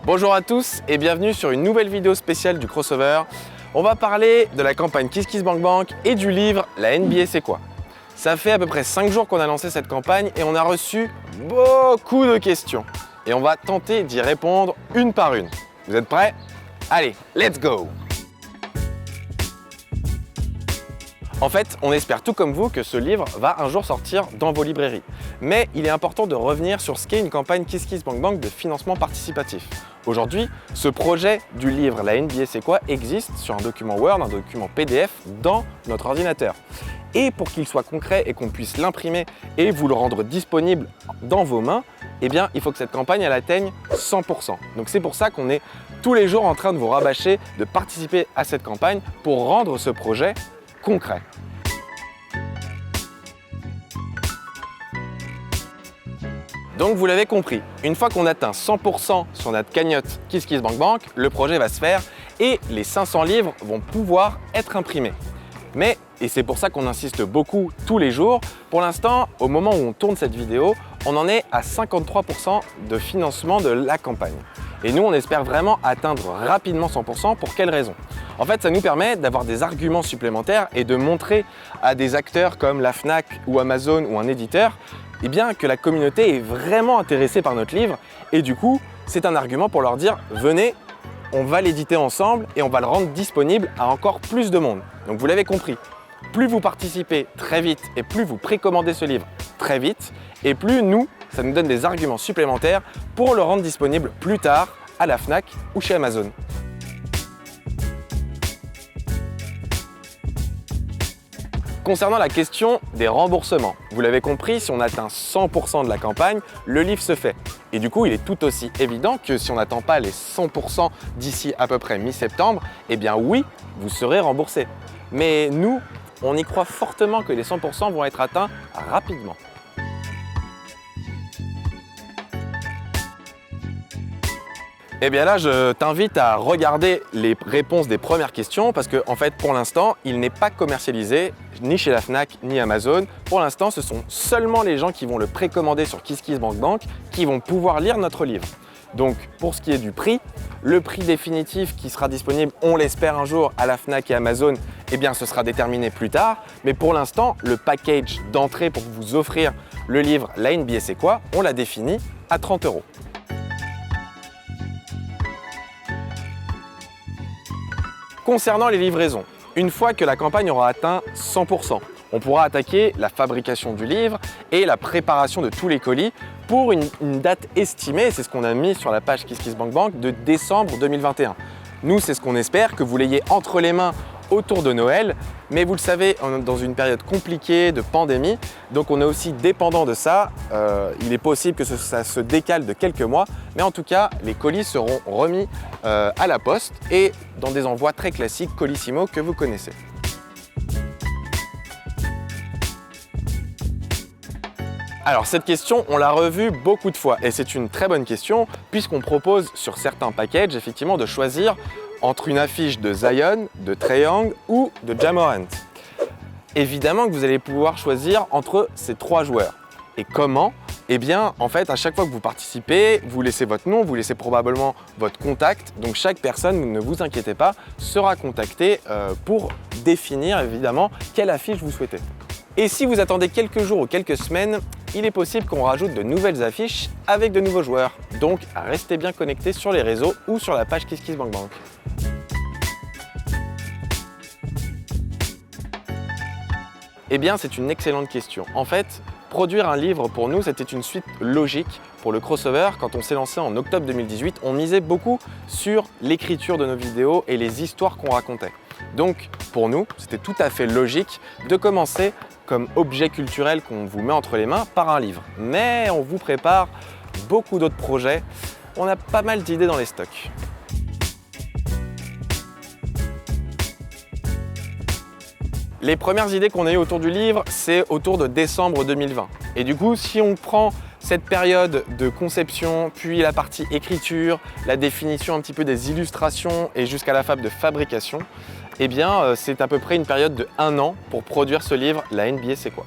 Bonjour à tous et bienvenue sur une nouvelle vidéo spéciale du crossover. On va parler de la campagne KissKissBankBank et du livre La NBA c'est quoi. Ça fait à peu près 5 jours qu'on a lancé cette campagne et on a reçu beaucoup de questions. Et on va tenter d'y répondre une par une. Vous êtes prêts? Allez, let's go! En fait, on espère tout comme vous que ce livre va un jour sortir dans vos librairies. Mais il est important de revenir sur ce qu'est une campagne KissKissBankBank de financement participatif. Aujourd'hui, ce projet du livre La NBA c'est quoi existe sur un document Word, un document PDF dans notre ordinateur. Et pour qu'il soit concret et qu'on puisse l'imprimer et vous le rendre disponible dans vos mains, eh bien, il faut que cette campagne elle atteigne 100%. Donc c'est pour ça qu'on est tous les jours en train de vous rabâcher de participer à cette campagne pour rendre ce projet concret. Donc vous l'avez compris, une fois qu'on atteint 100% sur notre cagnotte KissKissBankBank, le projet va se faire et les 500 livres vont pouvoir être imprimés. Mais, et c'est pour ça qu'on insiste beaucoup tous les jours, pour l'instant, au moment où on tourne cette vidéo, on en est à 53% de financement de la campagne. Et nous, on espère vraiment atteindre rapidement 100%. Pour quelle raison? En fait, ça nous permet d'avoir des arguments supplémentaires et de montrer à des acteurs comme la Fnac ou Amazon ou un éditeur eh bien, que la communauté est vraiment intéressée par notre livre. Et du coup, c'est un argument pour leur dire « Venez, on va l'éditer ensemble et on va le rendre disponible à encore plus de monde. » Donc vous l'avez compris, plus vous participez très vite et plus vous précommandez ce livre très vite, et plus nous, ça nous donne des arguments supplémentaires pour le rendre disponible plus tard à la Fnac ou chez Amazon. Concernant la question des remboursements, vous l'avez compris, si on atteint 100% de la campagne, le livre se fait. Et du coup, il est tout aussi évident que si on n'atteint pas les 100% d'ici à peu près mi-septembre, eh bien oui, vous serez remboursé. Mais nous, on y croit fortement que les 100% vont être atteints rapidement. Eh bien là, je t'invite à regarder les réponses des premières questions parce que, en fait, pour l'instant, il n'est pas commercialisé ni chez la Fnac ni Amazon. Pour l'instant, ce sont seulement les gens qui vont le précommander sur KissKissBankBank qui vont pouvoir lire notre livre. Donc, pour ce qui est du prix, le prix définitif qui sera disponible, on l'espère un jour, à la Fnac et Amazon, eh bien, ce sera déterminé plus tard. Mais pour l'instant, le package d'entrée pour vous offrir le livre La NBA c'est quoi, on l'a défini à 30 €. Concernant les livraisons, une fois que la campagne aura atteint 100%, on pourra attaquer la fabrication du livre et la préparation de tous les colis pour une date estimée, c'est ce qu'on a mis sur la page KissKissBankBank, de décembre 2021. Nous, c'est ce qu'on espère, que vous l'ayez entre les mains autour de Noël, mais vous le savez, on est dans une période compliquée de pandémie, donc on est aussi dépendant de ça. Il est possible que ça se décale de quelques mois, mais en tout cas, les colis seront remis à la poste et dans des envois très classiques, Colissimo, que vous connaissez. Alors cette question, on l'a revue beaucoup de fois et c'est une très bonne question puisqu'on propose sur certains packages effectivement de choisir entre une affiche de Zion, de Trae Young ou de Ja Morant. Évidemment que vous allez pouvoir choisir entre ces 3 joueurs. Et comment? Eh bien, en fait, à chaque fois que vous participez, vous laissez votre nom, vous laissez probablement votre contact. Donc chaque personne, ne vous inquiétez pas, sera contactée pour définir évidemment quelle affiche vous souhaitez. Et si vous attendez quelques jours ou quelques semaines, il est possible qu'on rajoute de nouvelles affiches avec de nouveaux joueurs. Donc restez bien connectés sur les réseaux ou sur la page KissKissBankBank. Eh bien, c'est une excellente question. En fait, produire un livre pour nous, c'était une suite logique pour le crossover. Quand on s'est lancé en octobre 2018, on misait beaucoup sur l'écriture de nos vidéos et les histoires qu'on racontait. Donc, pour nous, c'était tout à fait logique de commencer comme objet culturel qu'on vous met entre les mains par un livre. Mais on vous prépare beaucoup d'autres projets. On a pas mal d'idées dans les stocks. Les premières idées qu'on a eues autour du livre, c'est autour de décembre 2020. Et du coup, si on prend cette période de conception, puis la partie écriture, la définition un petit peu des illustrations et jusqu'à la phase de fabrication, eh bien, c'est à peu près une période de 1 an pour produire ce livre, La NBA c'est quoi.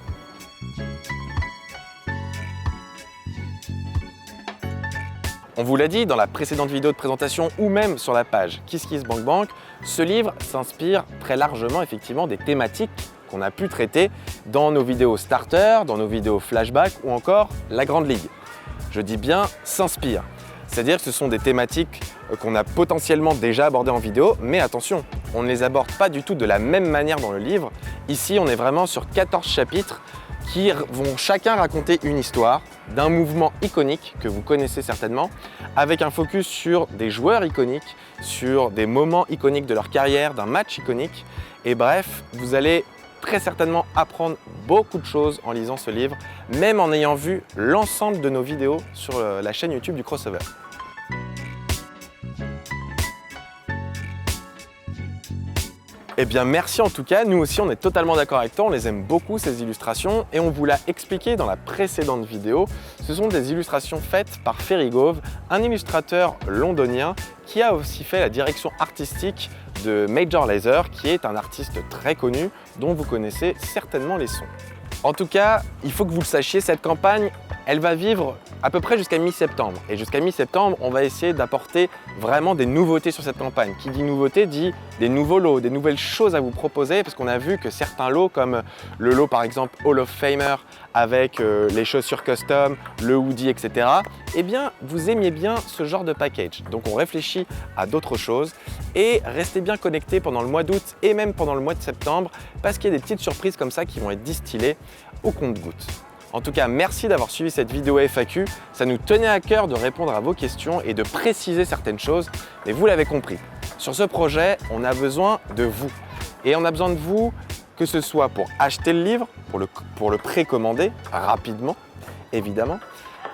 On vous l'a dit dans la précédente vidéo de présentation ou même sur la page KissKissBankBank, ce livre s'inspire très largement effectivement des thématiques qu'on a pu traiter dans nos vidéos starter, dans nos vidéos flashback ou encore la Grande Ligue. Je dis bien s'inspire, c'est-à-dire que ce sont des thématiques qu'on a potentiellement déjà abordées en vidéo, mais attention, on ne les aborde pas du tout de la même manière dans le livre. Ici, on est vraiment sur 14 chapitres qui vont chacun raconter une histoire d'un mouvement iconique que vous connaissez certainement, avec un focus sur des joueurs iconiques, sur des moments iconiques de leur carrière, d'un match iconique. Et bref, vous allez très certainement apprendre beaucoup de choses en lisant ce livre, même en ayant vu l'ensemble de nos vidéos sur la chaîne YouTube du Crossover. Eh bien merci en tout cas, nous aussi on est totalement d'accord avec toi, on les aime beaucoup ces illustrations et on vous l'a expliqué dans la précédente vidéo. Ce sont des illustrations faites par Ferry Gove, un illustrateur londonien qui a aussi fait la direction artistique de Major Lazer, qui est un artiste très connu dont vous connaissez certainement les sons. En tout cas, il faut que vous le sachiez, cette campagne, elle va vivre à peu près jusqu'à mi-septembre. Et jusqu'à mi-septembre, on va essayer d'apporter vraiment des nouveautés sur cette campagne. Qui dit nouveauté dit des nouveaux lots, des nouvelles choses à vous proposer, parce qu'on a vu que certains lots, comme le lot par exemple Hall of Famer, avec les chaussures custom, le hoodie, etc. Eh bien, vous aimiez bien ce genre de package. Donc on réfléchit à d'autres choses et restez bien connectés pendant le mois d'août et même pendant le mois de septembre, parce qu'il y a des petites surprises comme ça qui vont être distillées au compte-gouttes. En tout cas, merci d'avoir suivi cette vidéo FAQ. Ça nous tenait à cœur de répondre à vos questions et de préciser certaines choses, mais vous l'avez compris. Sur ce projet, on a besoin de vous. Et on a besoin de vous, que ce soit pour acheter le livre, pour le précommander rapidement, évidemment,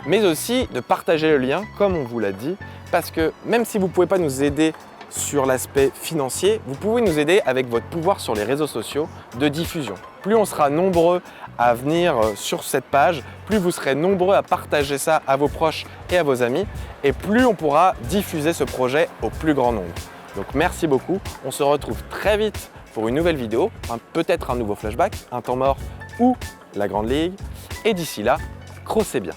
mais aussi de partager le lien, comme on vous l'a dit, parce que même si vous ne pouvez pas nous aider sur l'aspect financier, vous pouvez nous aider avec votre pouvoir sur les réseaux sociaux de diffusion. Plus on sera nombreux à venir sur cette page, plus vous serez nombreux à partager ça à vos proches et à vos amis, et plus on pourra diffuser ce projet au plus grand nombre. Donc merci beaucoup, on se retrouve très vite pour une nouvelle vidéo, peut-être un nouveau flashback, un temps mort ou la Grande Ligue, et d'ici là, crossez bien.